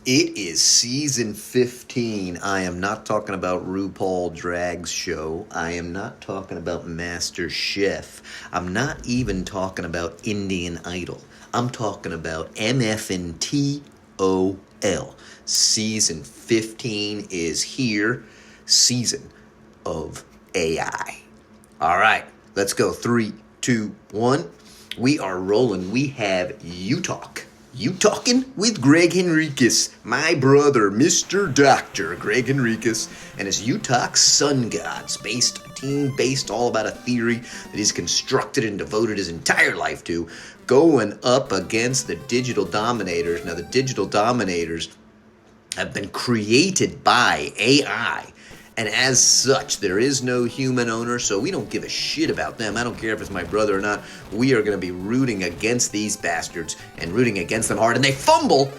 It is season 15. I am not talking about RuPaul Drag's show. I am not talking about Master Chef. I'm not even talking about Indian Idol. I'm talking about MFNTOL. Season 15 is here. Season of AI. All right, let's go. 3, 2, 1. We are rolling. We have UTOK. You talking with Greg Henriquez, my brother, Mr. Dr. Greg Henriquez, and his UTOK Sun Gods, team based all about a theory that he's constructed and devoted his entire life to, going up against the digital dominators. Now, the digital dominators have been created by AI, and as such, there is no human owner, so we don't give a shit about them. I don't care if it's my brother or not. We are going to be rooting against these bastards and rooting against them hard. And they fumble,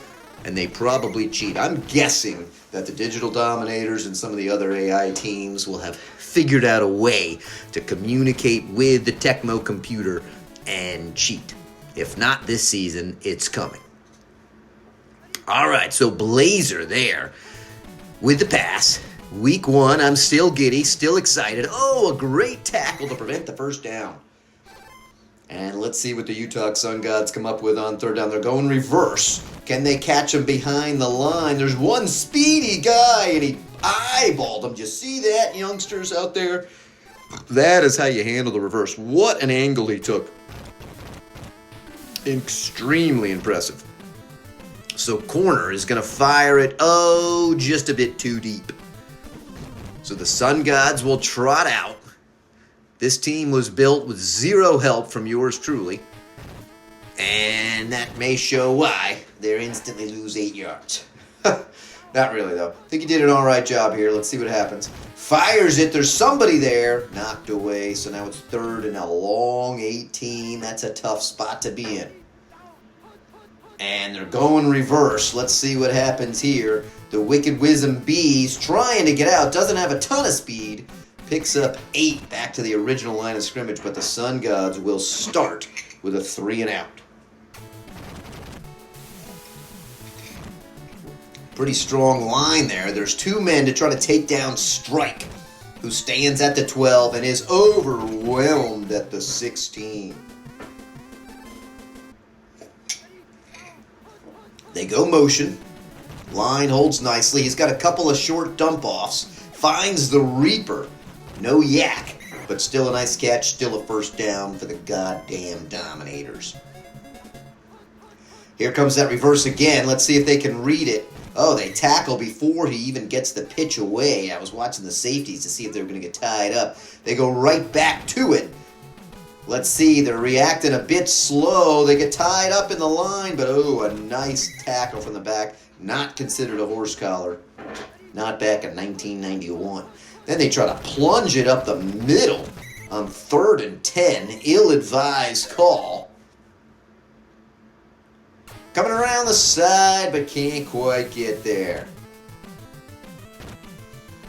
and they probably cheat. I'm guessing that the digital dominators and some of the other AI teams will have figured out a way to communicate with the Tecmo computer and cheat. If not this season, it's coming. All right, so Blazer there with the pass. Week 1, I'm still giddy, still excited. Oh, a great tackle to prevent the first down. And let's see what the UTOK Sun Gods come up with on third down. They're going reverse. Can they catch him behind the line? There's one speedy guy, and he eyeballed him. Do you see that, youngsters out there? That is how you handle the reverse. What an angle he took. Extremely impressive. So corner is going to fire it, just a bit too deep. So the Sun Gods will trot out. This team was built with zero help from yours truly. And that may show why they instantly lose 8 yards. Not really, though. I think he did an all right job here. Let's see what happens. Fires it. There's somebody there. Knocked away. So now it's third and a long 18. That's a tough spot to be in. And they're going reverse. Let's see what happens here. The Wicked Wisdom Bees trying to get out. Doesn't have a ton of speed. Picks up 8 back to the original line of scrimmage. But the Sun Gods will start with a 3 and out. Pretty strong line there. There's 2 men to try to take down Strike, who stands at the 12 and is overwhelmed at the 16. They go motion. Line holds nicely. He's got a couple of short dump-offs. Finds the Reaper. No yak, but still a nice catch. Still a first down for the goddamn Dominators. Here comes that reverse again. Let's see if they can read it. Oh, they tackle before he even gets the pitch away. I was watching the safeties to see if they were going to get tied up. They go right back to it. Let's see, they're reacting a bit slow. They get tied up in the line, but a nice tackle from the back. Not considered a horse collar. Not back in 1991. Then they try to plunge it up the middle on 3rd and 10. Ill-advised call. Coming around the side, but can't quite get there.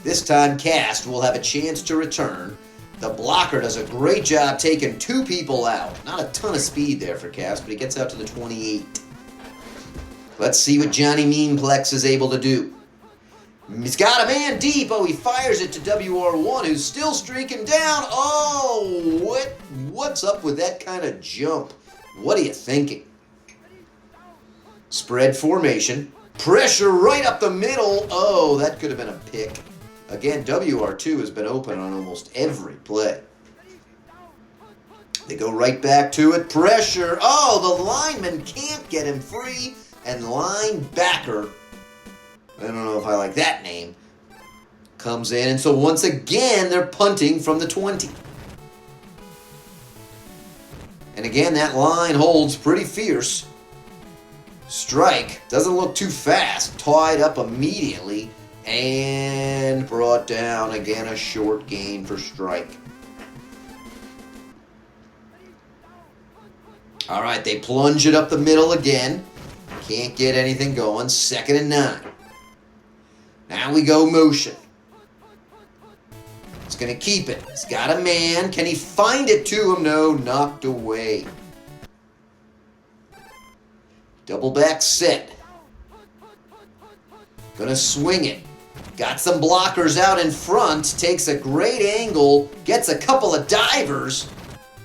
This time, Cast will have a chance to return. The blocker does a great job taking 2 people out. Not a ton of speed there for Cast, but he gets out to the 28. Let's see what Johnny Meanplex is able to do. He's got a man deep. He fires it to WR1, who's still streaking down. What's up with that kind of jump? What are you thinking? Spread formation. Pressure right up the middle. That could have been a pick. Again, WR2 has been open on almost every play. They go right back to it. Pressure. The lineman can't get him free. And linebacker, I don't know if I like that name, comes in. And so once again, they're punting from the 20. And again, that line holds pretty fierce. Strike doesn't look too fast. Tied up immediately. And brought down. Again, a short gain for Strike. All right, they plunge it up the middle again. Can't get anything going. 2nd and 9. Now we go motion. It's going to keep it. He's got a man. Can he find it to him? No, knocked away. Double back set. Gonna swing it. Got some blockers out in front. Takes a great angle. Gets a couple of divers.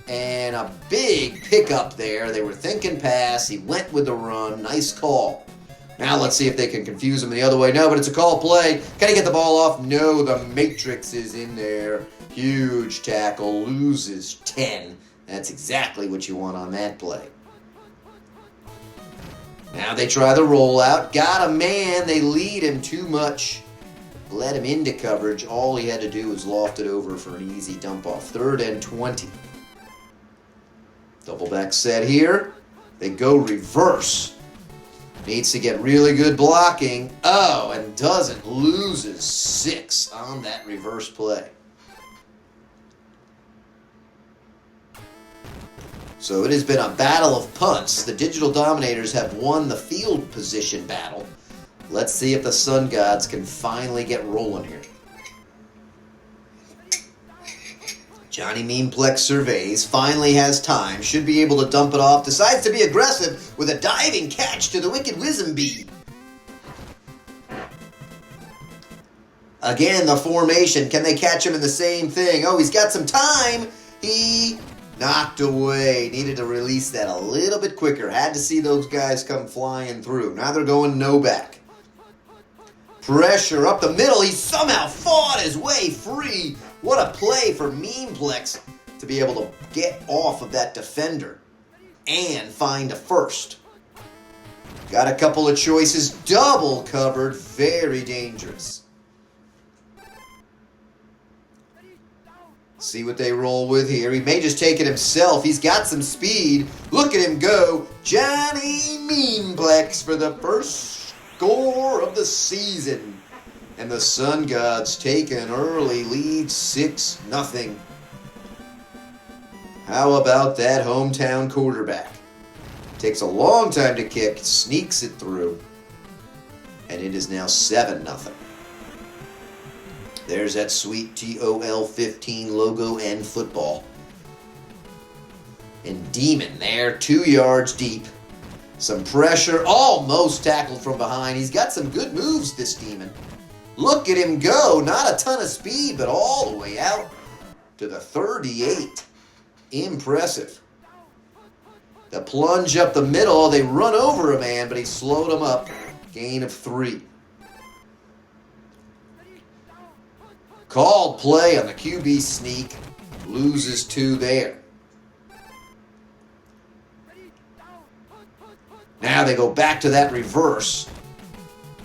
And a big pickup there. They were thinking pass. He went with the run. Nice call. Now let's see if they can confuse him the other way. No, but it's a call play. Can he get the ball off? No, the Matrix is in there. Huge tackle. Loses 10. That's exactly what you want on that play. Now they try the rollout. Got a man. They lead him too much. Let him into coverage. All he had to do was loft it over for an easy dump off. 3rd and 20. Double back set here. They go reverse. Needs to get really good blocking. Oh, and doesn't. Loses 6 on that reverse play. So it has been a battle of punts. The Digital Dominators have won the field position battle. Let's see if the Sun Gods can finally get rolling here. Johnny Memeplex surveys, finally has time, should be able to dump it off, decides to be aggressive with a diving catch to the Wicked Wizenbee. Again, the formation, can they catch him in the same thing? Oh, he's got some time. He knocked away, needed to release that a little bit quicker, had to see those guys come flying through. Now they're going no back. Pressure up the middle, he somehow fought his way free. What a play for Memeplex to be able to get off of that defender and find a first. Got a couple of choices, double covered, very dangerous. See what they roll with here. He may just take it himself. He's got some speed. Look at him go. Johnny Memeplex for the first score of the season. And the Sun Gods take an early lead, 6-0. How about that hometown quarterback? Takes a long time to kick, sneaks it through, and it is now 7-0. There's that sweet TOL15 logo and football. And Demon there, 2 yards deep. Some pressure, almost tackled from behind. He's got some good moves, this Demon. Look at him go. Not a ton of speed, but all the way out to the 38. Impressive. The plunge up the middle. They run over a man, but he slowed him up. Gain of 3. Called play on the QB sneak. Loses 2 there. Now they go back to that reverse.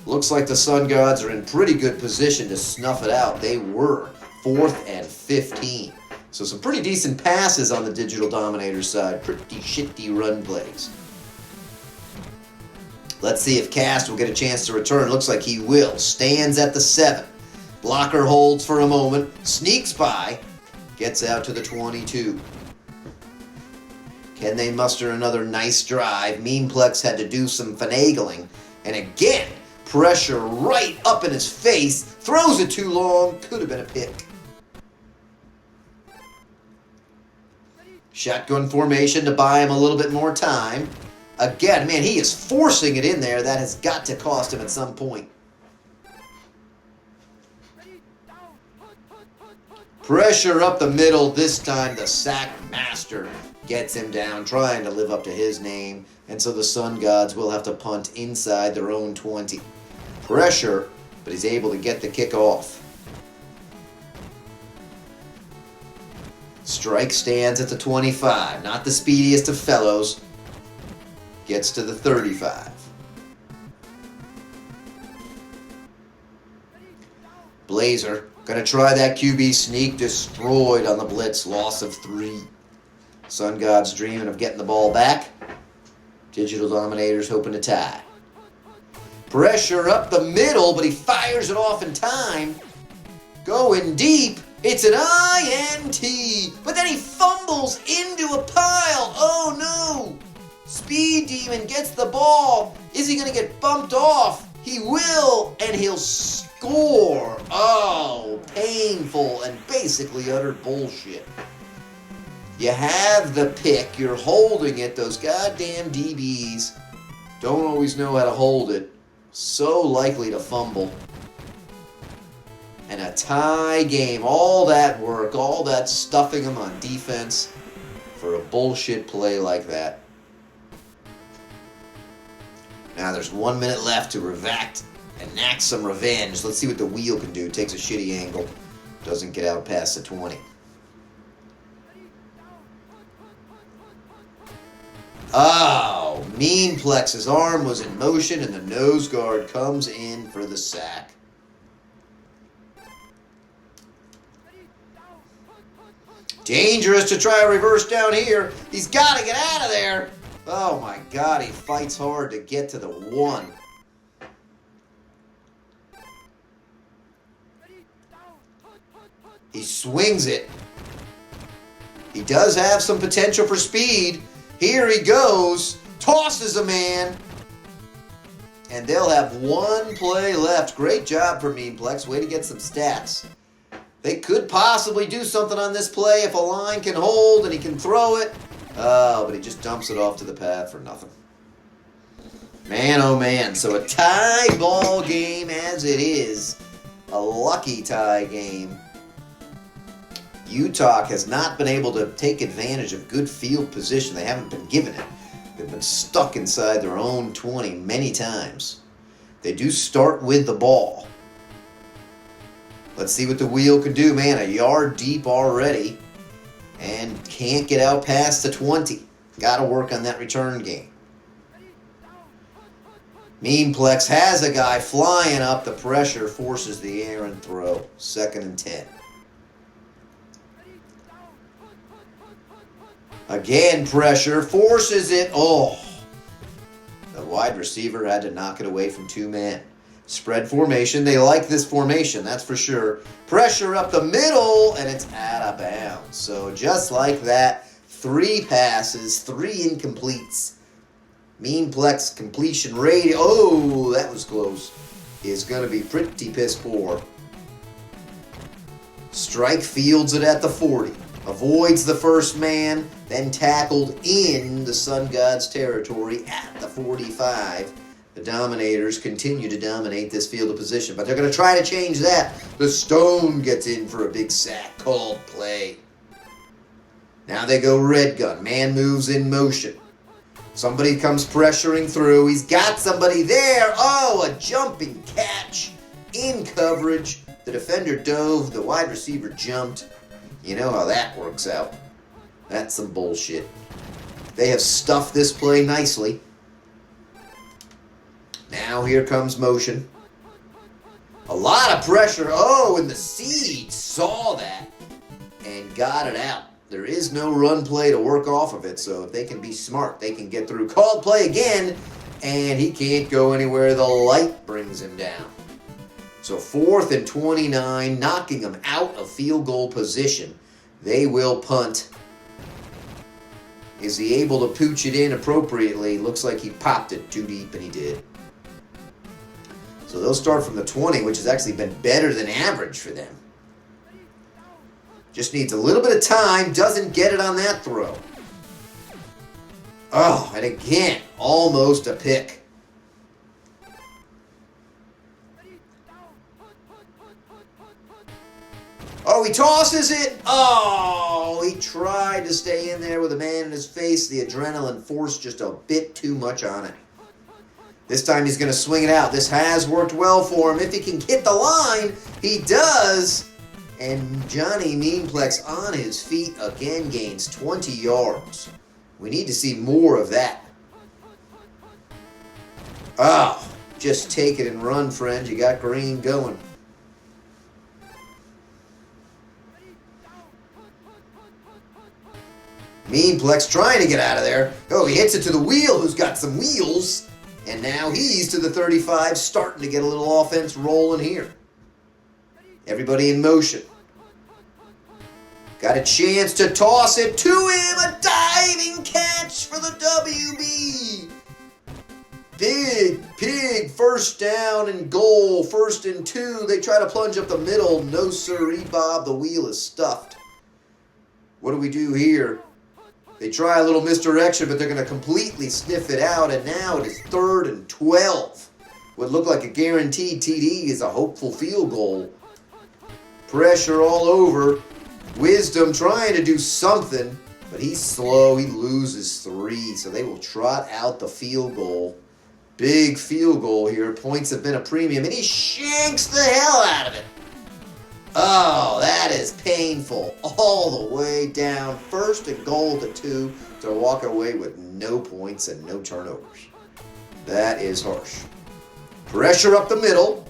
Looks like the Sun Gods are in pretty good position to snuff it out. They were 4th and 15. So some pretty decent passes on the Digital Dominator side. Pretty shitty run plays. Let's see if Cast will get a chance to return. Looks like he will. Stands at the 7. Blocker holds for a moment. Sneaks by. Gets out to the 22. Can they muster another nice drive? Memeplex had to do some finagling. And again, pressure right up in his face. Throws it too long. Could have been a pick. Shotgun formation to buy him a little bit more time. Again, man, he is forcing it in there. That has got to cost him at some point. Pressure up the middle. This time the sack master gets him down, trying to live up to his name. And so the Sun Gods will have to punt inside their own 20. Pressure, but he's able to get the kick off. Strike stands at the 25. Not the speediest of fellows. Gets to the 35. Blazer, gonna try that QB sneak. Destroyed on the blitz. Loss of 3. Sun Gods dreaming of getting the ball back. Digital Dominators hoping to tie. Pressure up the middle, but he fires it off in time. Going deep. It's an INT. But then he fumbles into a pile. Oh no. Speed Demon gets the ball. Is he going to get bumped off? He will, and he'll score. Oh, painful and basically utter bullshit. You have the pick. You're holding it. Those goddamn DBs don't always know how to hold it. So likely to fumble. And a tie game. All that work, all that stuffing them on defense for a bullshit play like that. Now there's 1 minute left to enact some revenge. Let's see what the wheel can do. Takes a shitty angle. Doesn't get out past the 20. Oh, Meanplex's arm was in motion and the nose guard comes in for the sack. Dangerous to try a reverse down here. He's got to get out of there. Oh my God, he fights hard to get to the 1. He swings it. He does have some potential for speed. Here he goes. Tosses a man. And they'll have 1 play left. Great job for Meanplex. Way to get some stats. They could possibly do something on this play if a line can hold and he can throw it. Oh, but he just dumps it off to the pad for nothing. Man, oh man. So a tie ball game as it is. A lucky tie game. UTOK has not been able to take advantage of good field position. They haven't been given it. They've been stuck inside their own 20 many times. They do start with the ball. Let's see what the wheel can do. Man, a yard deep already. And can't get out past the 20. Got to work on that return game. Meanplex has a guy flying up. The pressure forces the errant throw. 2nd and 10. Again, pressure forces it. Oh, the wide receiver had to knock it away from 2 men. Spread formation. They like this formation, that's for sure. Pressure up the middle, and it's out of bounds. So just like that, 3 passes, 3 incompletes. Meanplex completion rate, oh, that was close, is going to be pretty piss poor. Strike fields it at the 40. Avoids the first man, then tackled in the Sun God's territory at the 45. The Dominators continue to dominate this field of position, but they're going to try to change that. The Stone gets in for a big sack, called play. Now they go red gun. Man moves in motion. Somebody comes pressuring through. He's got somebody there. Oh, a jumping catch in coverage. The defender dove. The wide receiver jumped. You know how that works out. That's some bullshit. They have stuffed this play nicely. Now here comes motion. A lot of pressure. Oh, and the Seeds saw that and got it out. There is no run play to work off of it, so if they can be smart, they can get through. Called play again, and he can't go anywhere. The light brings him down. So 4th and 29, knocking them out of field goal position. They will punt. Is he able to pooch it in appropriately? Looks like he popped it too deep, and he did. So they'll start from the 20, which has actually been better than average for them. Just needs a little bit of time. Doesn't get it on that throw. Oh, and again, almost a pick. Oh, he tosses it. Oh, he tried to stay in there with a man in his face. The adrenaline forced just a bit too much on it. This time he's going to swing it out. This has worked well for him. If he can hit the line, he does. And Johnny Meanplex on his feet again gains 20 yards. We need to see more of that. Oh, just take it and run, friend. You got green going. Meanplex trying to get out of there. Oh, he hits it to the wheel, who's got some wheels. And now he's to the 35, starting to get a little offense rolling here. Everybody in motion. Got a chance to toss it to him. A diving catch for the WB. Big first down and goal. 1st and 2. They try to plunge up the middle. No siree, Bob. The wheel is stuffed. What do we do here? They try a little misdirection, but they're going to completely sniff it out. And now it is 3rd and 12. What looked like a guaranteed TD is a hopeful field goal. Pressure all over. Wisdom trying to do something, but he's slow. He loses 3, so they will trot out the field goal. Big field goal here. Points have been a premium, and he shanks the hell out of it. Oh, that is painful. All the way down. 1st and goal to 2 to walk away with no points and no turnovers. That is harsh. Pressure up the middle.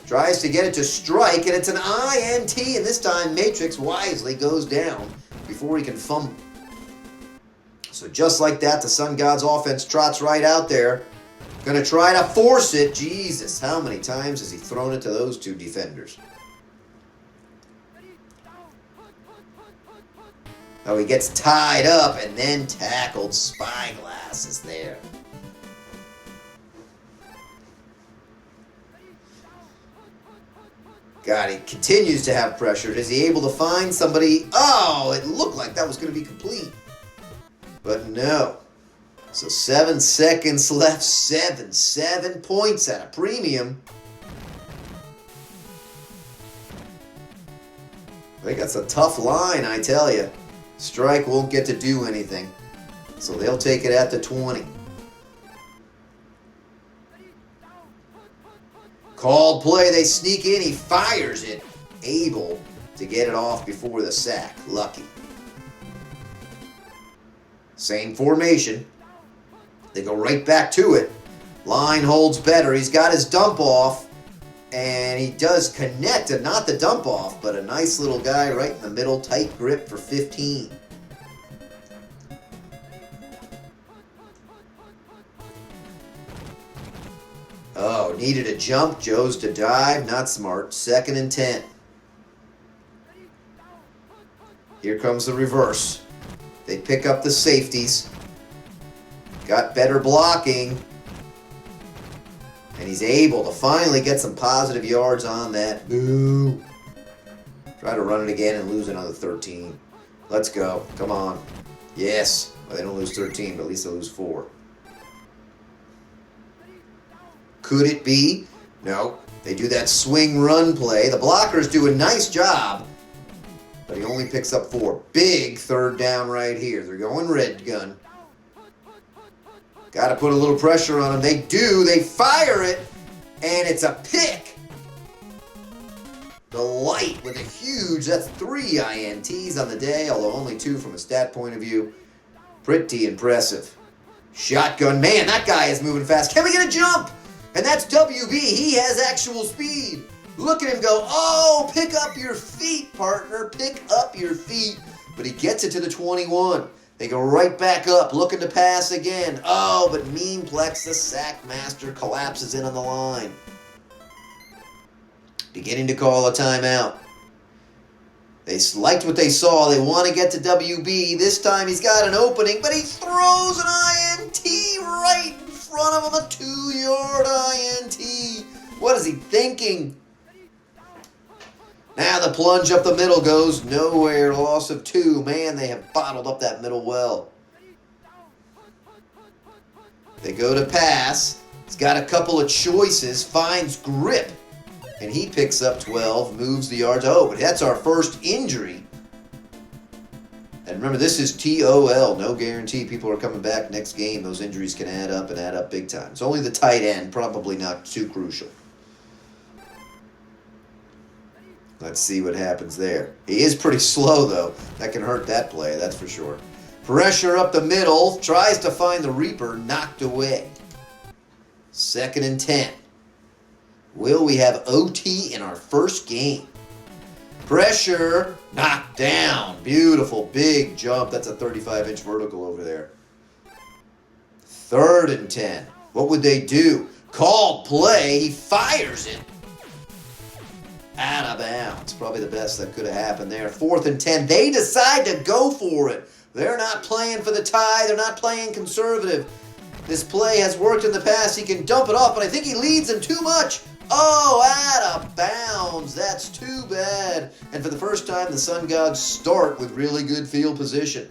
Tries to get it to strike, and it's an INT, and this time Matrix wisely goes down before he can fumble. So just like that, the Sun God's offense trots right out there. Gonna try to force it. Jesus, how many times has he thrown it to those 2 defenders? Oh, he gets tied up and then tackled. Spyglass is there. God, he continues to have pressure. Is he able to find somebody? Oh, it looked like that was going to be complete. But no. So 7 seconds left. 7 points at a premium. I think that's a tough line, I tell you. Strike won't get to do anything. So they'll take it at the 20. Called play, they sneak in, he fires it. Able to get it off before the sack. Lucky. Same formation. They go right back to it. Line holds better. He's got his dump off. And he does connect, and not the dump off, but a nice little guy right in the middle. Tight grip for 15. Oh, needed a jump. Joe's to dive. Not smart. 2nd and 10. Here comes the reverse. They pick up the safeties. Got better blocking. And he's able to finally get some positive yards on that. Boo. Try to run it again and lose another 13. Let's go. Come on. Yes. Well, they don't lose 13, but at least they lose 4. Could it be? No. They do that swing run play. The blockers do a nice job, but he only picks up 4. Big 3rd down right here. They're going red gun. Got to put a little pressure on them. They do. They fire it, and it's a pick. The light with a huge, that's 3 INTs on the day, although only 2 from a stat point of view. Pretty impressive. Shotgun. Man, that guy is moving fast. Can we get a jump? And that's WB. He has actual speed. Look at him go. Oh, pick up your feet, partner. Pick up your feet. But he gets it to the 21. They go right back up, looking to pass again. Oh, but Meanplex, the sack master, collapses in on the line. Beginning to call a timeout. They liked what they saw. They want to get to WB. This time he's got an opening, but he throws an INT right in front of him, a 2-yard INT. What is he thinking? Now the plunge up the middle goes nowhere. Loss of 2. Man, they have bottled up that middle well. They go to pass. He's got a couple of choices. Finds grip. And he picks up 12. Moves the yards. Oh, but that's our first injury. And remember, this is TOL. No guarantee people are coming back next game. Those injuries can add up and add up big time. It's only the tight end. Probably not too crucial. Let's see what happens there. He is pretty slow, though. That can hurt that play, that's for sure. Pressure up the middle. Tries to find the Reaper. Knocked away. 2nd and 10. Will we have OT in our first game? Pressure. Knocked down. Beautiful. Big jump. That's a 35-inch vertical over there. 3rd and 10. What would they do? Called play. He fires it. Out of bounds. Probably the best that could have happened there. 4th and 10. They decide to go for it. They're not playing for the tie. They're not playing conservative. This play has worked in the past. He can dump it off, but I think he leads him too much. Oh, out of bounds. That's too bad. And for the first time, the Sun Gods start with really good field position.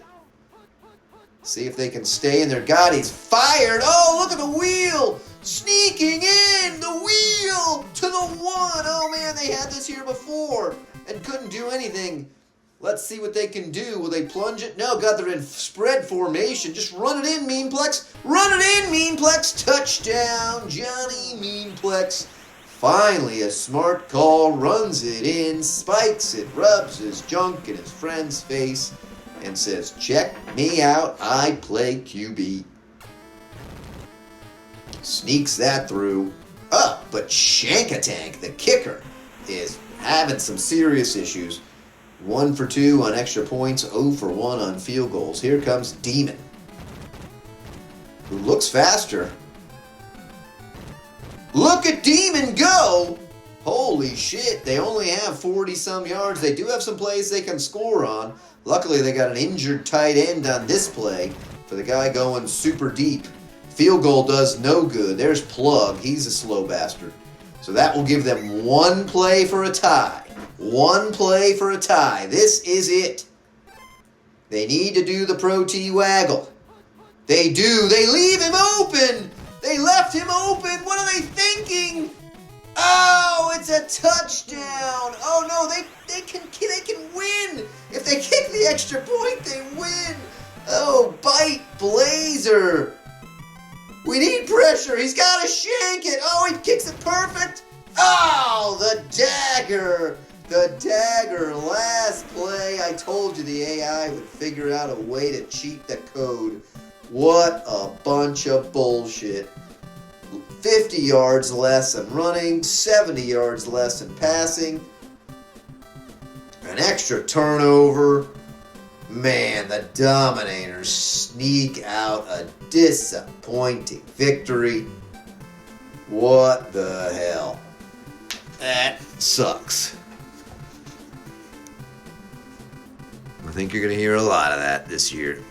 See if they can stay in there. God, he's fired. Oh, look at the wheel. Sneaking in the wheel to the 1. Oh man, they had this here before and couldn't do anything. Let's see what they can do. Will they plunge it? No, God, they're in spread formation. Just run it in, Meanplex. Run it in, Meanplex. Touchdown, Johnny Meanplex. Finally, a smart call, runs it in, spikes it, rubs his junk in his friend's face, and says, check me out, I play QB. Sneaks that through. But Shankatank, the kicker, is having some serious issues. 1 for 2 on extra points, 0 for 1 on field goals. Here comes Demon, who looks faster. Look at Demon go! Holy shit, they only have 40-some yards. They do have some plays they can score on. Luckily, they got an injured tight end on this play for the guy going super deep. Field goal does no good. There's Plug. He's a slow bastard. So that will give them 1 play for a tie. 1 play for a tie. This is it. They need to do the Pro T waggle. They do. They leave him open. They left him open. What are they thinking? Oh, it's a touchdown. Oh no, they can win. If they kick the extra point, they win. Oh, bite Blazer. We need pressure. He's got to shank it. Oh, he kicks it perfect. Oh, the dagger. The dagger. Last play. I told you the AI would figure out a way to cheat the code. What a bunch of bullshit. 50 yards less in running, 70 yards less in passing. An extra turnover. Man, the Dominators sneak out a disappointing victory. What the hell? That sucks. I think you're going to hear a lot of that this year.